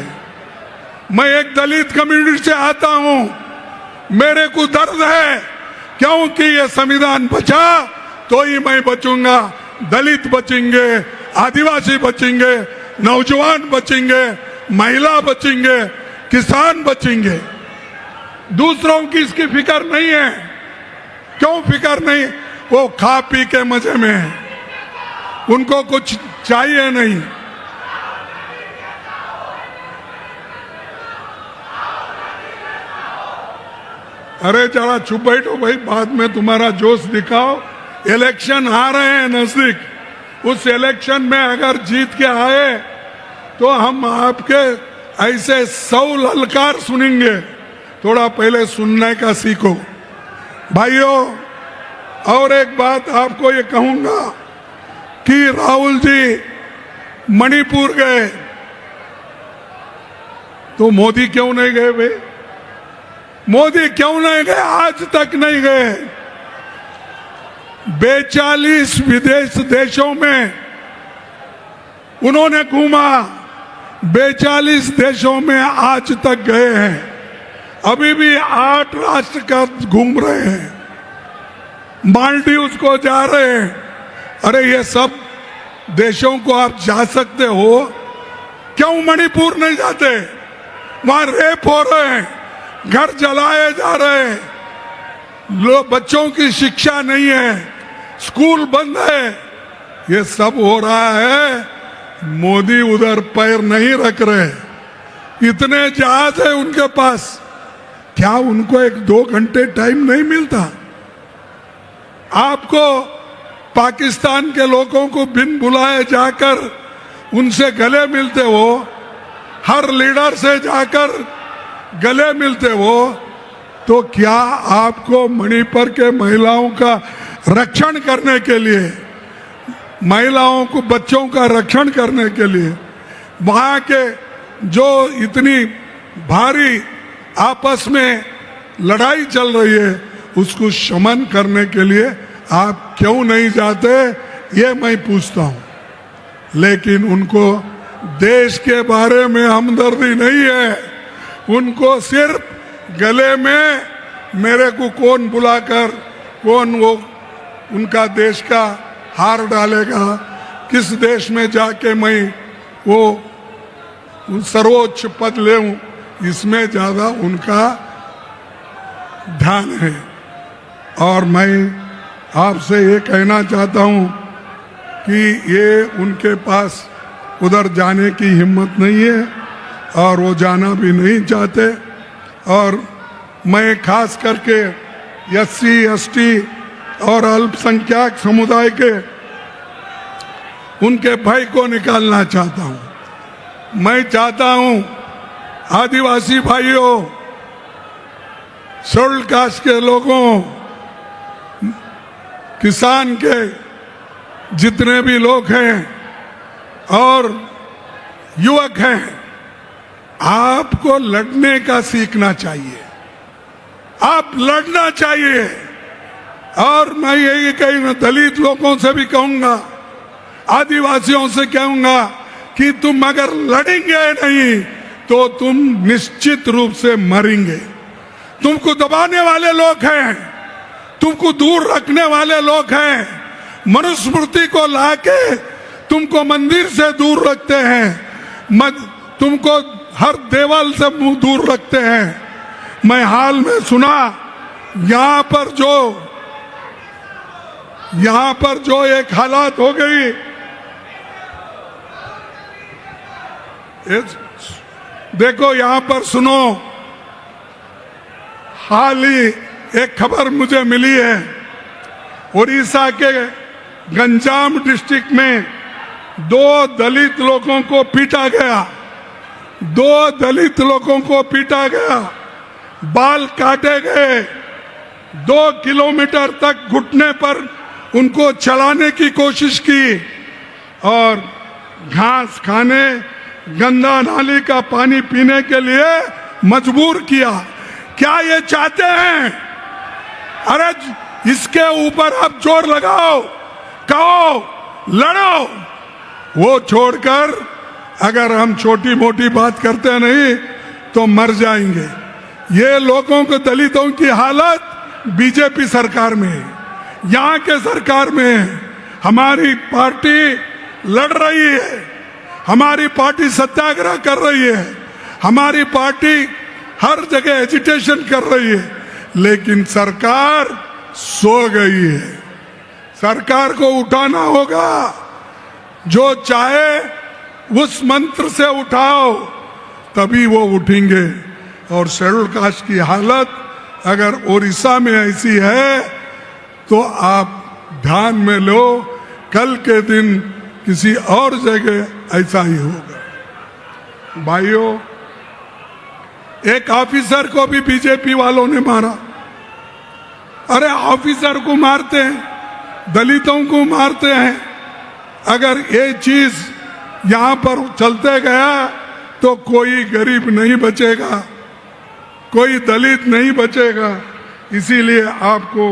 मैं एक दलित कम्युनिटी से आता हूं, मेरे को दर्द है, क्योंकि ये संविधान बचा तो ही मैं बचूंगा। दलित बचेंगे, आदिवासी बचेंगे, नौजवान बचेंगे, महिला बचेंगे, किसान बचेंगे। दूसरों की इसकी फिक्र नहीं है। क्यों फिक्र नहीं? वो खा पी के मजे में है, उनको कुछ चाहिए नहीं। अरे जरा चुप बैठो भाई, बाद में तुम्हारा जोश दिखाओ। इलेक्शन आ रहे हैं नजदीक, उस इलेक्शन में अगर जीत के आए तो हम आपके ऐसे 100 ललकार सुनेंगे। थोड़ा पहले सुनने का सीखो भाइयों। और एक बात आपको ये कहूंगा कि राहुल जी मणिपुर गए तो मोदी क्यों नहीं गए भाई? मोदी क्यों नहीं गए? आज तक नहीं गए। 42 विदेश देशों में उन्होंने घूमा, 42 देशों में आज तक गए हैं। अभी भी 8 राष्ट्र का घूम रहे हैं, मालदीव्स को जा रहे हैं। अरे ये सब देशों को आप जा सकते हो, क्यों मणिपुर नहीं जाते? वहां रेप हो रहे हैं, घर जलाए जा रहे हैं, बच्चों की शिक्षा नहीं है, स्कूल बंद है। ये सब हो रहा है, मोदी उधर पैर नहीं रख रहे। इतने जहाज है उनके पास, क्या उनको 1-2 घंटे टाइम नहीं मिलता? आपको पाकिस्तान के लोगों को बिन बुलाए जाकर उनसे गले मिलते हो, हर लीडर से जाकर गले मिलते हो, तो क्या आपको मणिपुर के महिलाओं का रक्षण करने के लिए, महिलाओं को, बच्चों का रक्षण करने के लिए, वहां के जो इतनी भारी आपस में लड़ाई चल रही है उसको शमन करने के लिए आप क्यों नहीं जाते? ये मैं पूछता हूं। लेकिन उनको देश के बारे में हमदर्दी नहीं है, उनको सिर्फ गले में मेरे को कौन बुलाकर कौन वो उनका देश का हार डालेगा, किस देश में जाके मैं वो सर्वोच्च पद ले, इसमें ज्यादा उनका ध्यान है। और मैं आपसे ये कहना चाहता हूं कि ये उनके पास उधर जाने की हिम्मत नहीं है और वो जाना भी नहीं चाहते। और मैं खास करके SC ST और अल्पसंख्यक समुदाय के उनके भय को निकालना चाहता हूं। मैं चाहता हूं आदिवासी भाइयों, शेड्यूल्ड कास्ट के लोगों, किसान के जितने भी लोग हैं और युवक हैं, आपको लड़ने का सीखना चाहिए। आप लड़ना चाहिए। और मैं यही कहीं दलित लोगों से भी कहूंगा, आदिवासियों से कहूंगा कि तुम अगर लड़ेंगे नहीं तो तुम निश्चित रूप से मरेंगे। तुमको दबाने वाले लोग हैं, तुमको दूर रखने वाले लोग हैं, मनुस्मृति को लाके तुमको मंदिर से दूर रखते हैं, तुमको हर देवल से मुंह दूर रखते हैं। मैं हाल में सुना यहां पर जो एक हालात हो गई, देखो यहां पर सुनो, हाल ही एक खबर मुझे मिली है, उड़ीसा के गंजाम डिस्ट्रिक्ट में 2 दलित लोगों को पीटा गया। 2 दलित लोगों को पीटा गया, बाल काटे गए, 2 किलोमीटर तक घुटने पर उनको चलाने की कोशिश की और घास खाने गंदा नाली का पानी पीने के लिए मजबूर किया। क्या ये चाहते हैं? अरे इसके ऊपर अब जोर लगाओ, कहो, लड़ो। वो छोड़कर अगर हम छोटी मोटी बात करते नहीं तो मर जाएंगे। ये लोगों को, दलितों की हालत बीजेपी सरकार में है, यहाँ के सरकार में है। हमारी पार्टी लड़ रही है, हमारी पार्टी सत्याग्रह कर रही है, हमारी पार्टी हर जगह एजिटेशन कर रही है, लेकिन सरकार सो गई है। सरकार को उठाना होगा, जो चाहे उस मंत्र से उठाओ, तभी वो उठेंगे। और शेड्यूल कास्ट की हालत अगर उड़ीसा में ऐसी है तो आप ध्यान में लो, कल के दिन किसी और जगह ऐसा ही होगा। भाइयों, एक ऑफिसर को भी बीजेपी वालों ने मारा। अरे ऑफिसर को मारते हैं, दलितों को मारते हैं। अगर ये चीज यहां पर चलते गया तो कोई गरीब नहीं बचेगा, कोई दलित नहीं बचेगा। इसीलिए आपको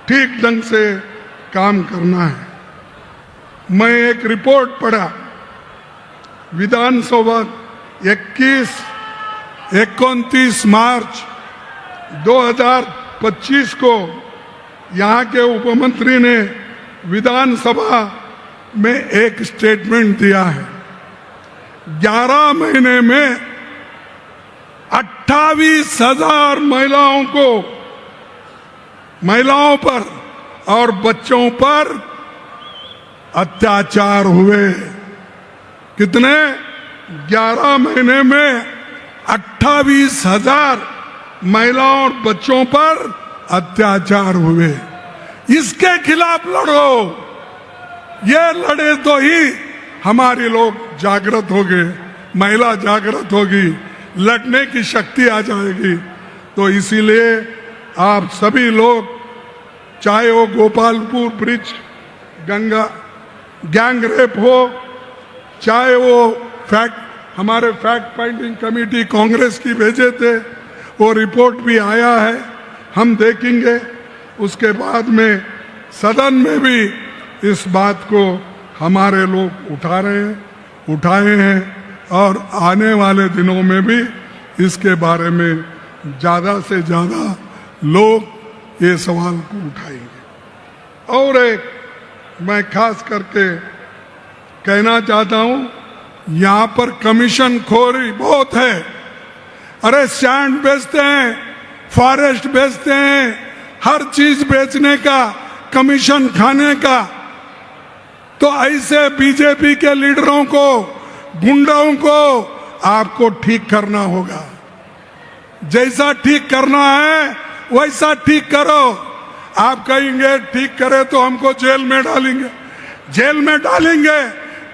ठीक ढंग से काम करना है। मैं एक रिपोर्ट पढ़ा, विधानसभा 29 मार्च 2025 को यहाँ के उपमंत्री ने विधानसभा में एक स्टेटमेंट दिया है। 11 महीने में 28,000 महिलाओं पर और बच्चों पर अत्याचार हुए। कितने? 11 महीने में 28,000 महिलाओं और बच्चों पर अत्याचार हुए। इसके खिलाफ लड़ो। ये लड़े तो ही हमारे लोग जागृत होंगे, महिला जागृत होगी, लड़ने की शक्ति आ जाएगी। तो इसीलिए आप सभी लोग, चाहे वो Gopalpur bridge Ganga gang rape हो, चाहे वो हमारे फैक्ट फाइंडिंग कमेटी कांग्रेस की भेजे थे, वो रिपोर्ट भी आया है, हम देखेंगे। उसके बाद में सदन में भी इस बात को हमारे लोग उठाए हैं और आने वाले दिनों में भी इसके बारे में ज़्यादा से ज़्यादा लोग ये सवाल को उठाएंगे। और एक मैं खास करके कहना चाहता हूँ, यहाँ पर कमीशन खोरी बहुत है। अरे सैंड बेचते हैं, फॉरेस्ट बेचते हैं, हर चीज बेचने का, कमीशन खाने का। तो ऐसे बीजेपी के लीडरों को, गुंडों को आपको ठीक करना होगा। जैसा ठीक करना है वैसा ठीक करो। आप कहेंगे ठीक करे तो हमको जेल में डालेंगे, जेल में डालेंगे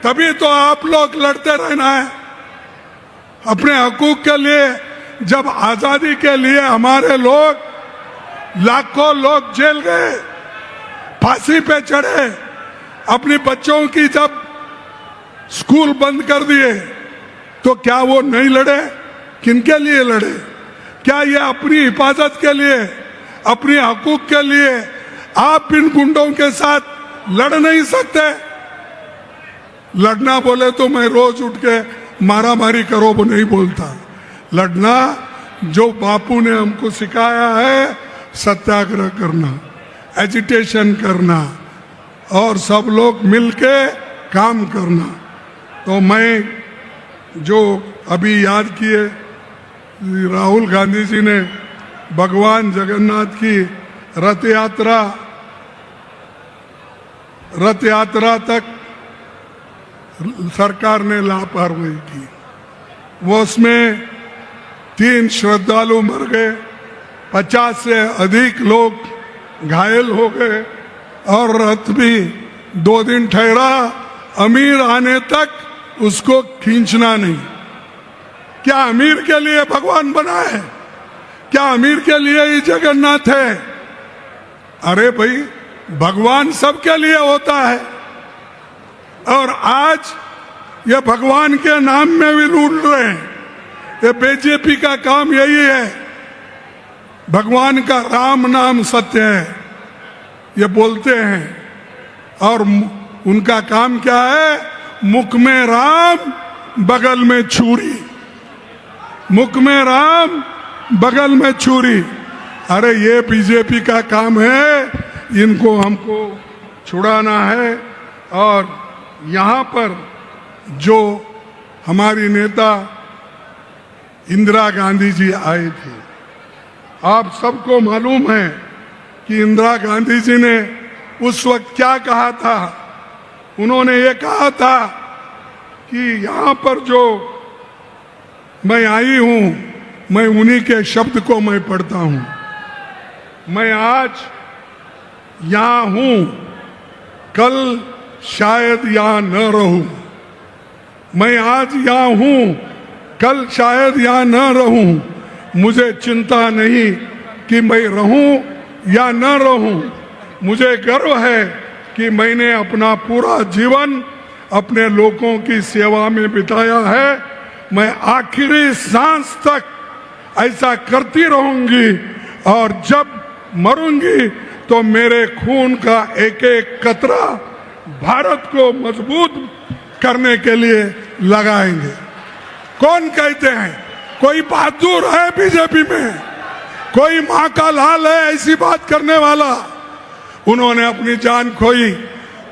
तभी तो आप लोग लड़ते रहना है अपने हकूक के लिए। जब आजादी के लिए हमारे लोग, लाखों लोग जेल गए, फांसी पे चढ़े, अपने बच्चों की जब स्कूल बंद कर दिए, तो क्या वो नहीं लड़े? किनके लिए लड़े? क्या ये अपनी हिफाजत के लिए, अपने हकूक के लिए आप इन गुंडों के साथ लड़ नहीं सकते? लड़ना बोले तो मैं रोज उठ के मारा मारी करो वो नहीं बोलता। लड़ना जो बापू ने हमको सिखाया है, सत्याग्रह करना, एजिटेशन करना और सब लोग मिलके काम करना। तो मैं जो अभी याद किए, राहुल गांधी जी ने भगवान जगन्नाथ की रथ यात्रा तक सरकार ने लापरवाही की। वो उसमें 3 श्रद्धालु मर गए, 50 से अधिक लोग घायल हो गए और रथ भी 2 दिन ठहरा। अमीर आने तक उसको खींचना नहीं। क्या अमीर के लिए भगवान बना है? क्या अमीर के लिए ही जगन्नाथ है? अरे भाई, भगवान सबके लिए होता है। और आज ये भगवान के नाम में भी लूट रहे हैं। ये बीजेपी का काम यही है। भगवान का राम नाम सत्य है ये बोलते हैं, और उनका काम क्या है? मुख में राम बगल में छुरी, मुख में राम बगल में छुरी। अरे ये बीजेपी का काम है, इनको हमको छुड़ाना है। और यहाँ पर जो हमारी नेता इंदिरा गांधी जी आई थी, आप सबको मालूम है कि इंदिरा गांधी जी ने उस वक्त क्या कहा था। उन्होंने ये कहा था कि यहाँ पर जो मैं आई हूँ, मैं उन्हीं के शब्द को मैं पढ़ता हूँ। मैं आज यहाँ हूँ, कल शायद यहाँ न रहूं। मैं आज यहाँ हूँ, कल शायद यहाँ न रहूं। मुझे चिंता नहीं कि मैं रहूं या न रहूं। मुझे गर्व है कि मैंने अपना पूरा जीवन अपने लोगों की सेवा में बिताया है। मैं आखिरी सांस तक ऐसा करती रहूंगी, और जब मरूंगी तो मेरे खून का एक एक कतरा भारत को मजबूत करने के लिए लगाएंगे। कौन कहते हैं? कोई बहादुर है बीजेपी में? कोई माँ का लाल है ऐसी बात करने वाला? उन्होंने अपनी जान खोई,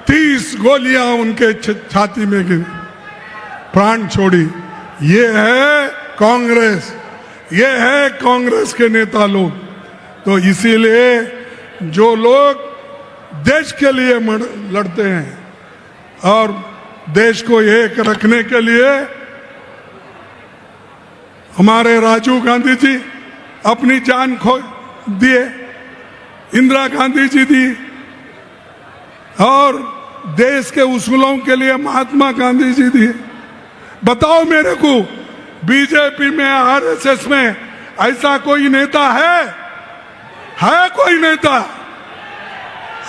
30 गोलियां उनके छाती में गिरी, प्राण छोड़ी। ये है कांग्रेस, ये है कांग्रेस के नेता लोग। तो इसीलिए जो लोग देश के लिए लड़ते हैं और देश को एक रखने के लिए, हमारे राजीव गांधी जी अपनी जान खो दिए, इंदिरा गांधी जी दी, और देश के उसूलों के लिए महात्मा गांधी जी दिए। बताओ मेरे को, बीजेपी में, आरएसएस में ऐसा कोई नेता है कोई नेता?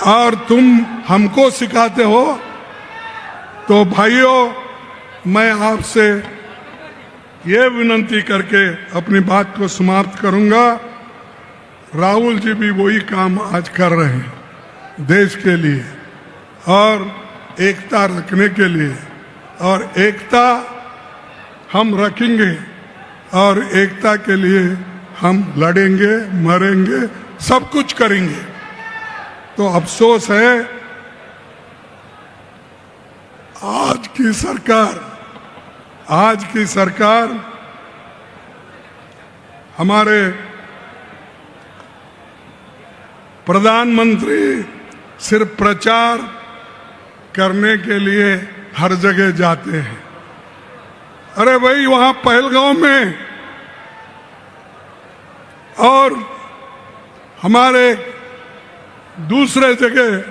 और तुम हमको सिखाते हो। तो भाइयों, मैं आपसे ये विनंती करके अपनी बात को समाप्त करूंगा। राहुल जी भी वही काम आज कर रहे हैं देश के लिए और एकता रखने के लिए, और एकता हम रखेंगे, और एकता के लिए हम लड़ेंगे, मरेंगे, सब कुछ करेंगे। तो अफसोस है आज की सरकार हमारे प्रधानमंत्री सिर्फ प्रचार करने के लिए हर जगह जाते हैं। अरे भाई, वहां पहलगांव में और हमारे दूसरे जगह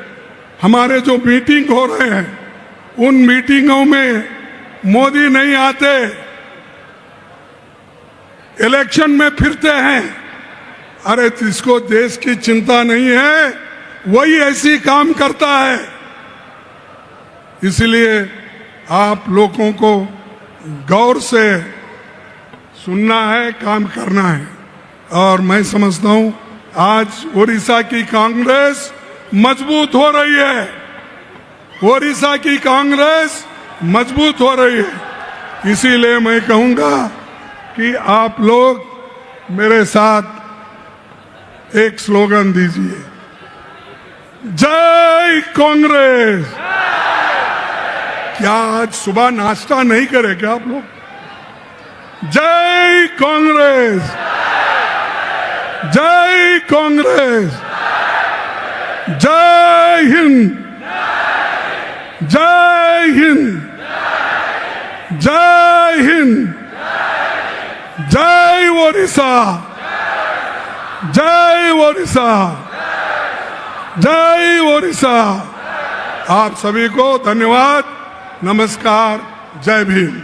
हमारे जो मीटिंग हो रहे हैं, उन मीटिंगों में मोदी नहीं आते, इलेक्शन में फिरते हैं। अरे जिसको देश की चिंता नहीं है वही ऐसी काम करता है। इसलिए आप लोगों को गौर से सुनना है, काम करना है। और मैं समझता हूं आज ओडिशा की कांग्रेस मजबूत हो रही है, ओडिशा की कांग्रेस मजबूत हो रही है। इसीलिए मैं कहूंगा कि आप लोग मेरे साथ एक स्लोगन दीजिए, जय कांग्रेस। क्या आज सुबह नाश्ता नहीं करे क्या आप लोग? जय कांग्रेस, जय कांग्रेस, जय हिंद, जय हिंद, जय हिंद, जय ओडिशा, जय ओडिशा, जय ओडिशा। आप सभी को धन्यवाद, नमस्कार, जय भीम।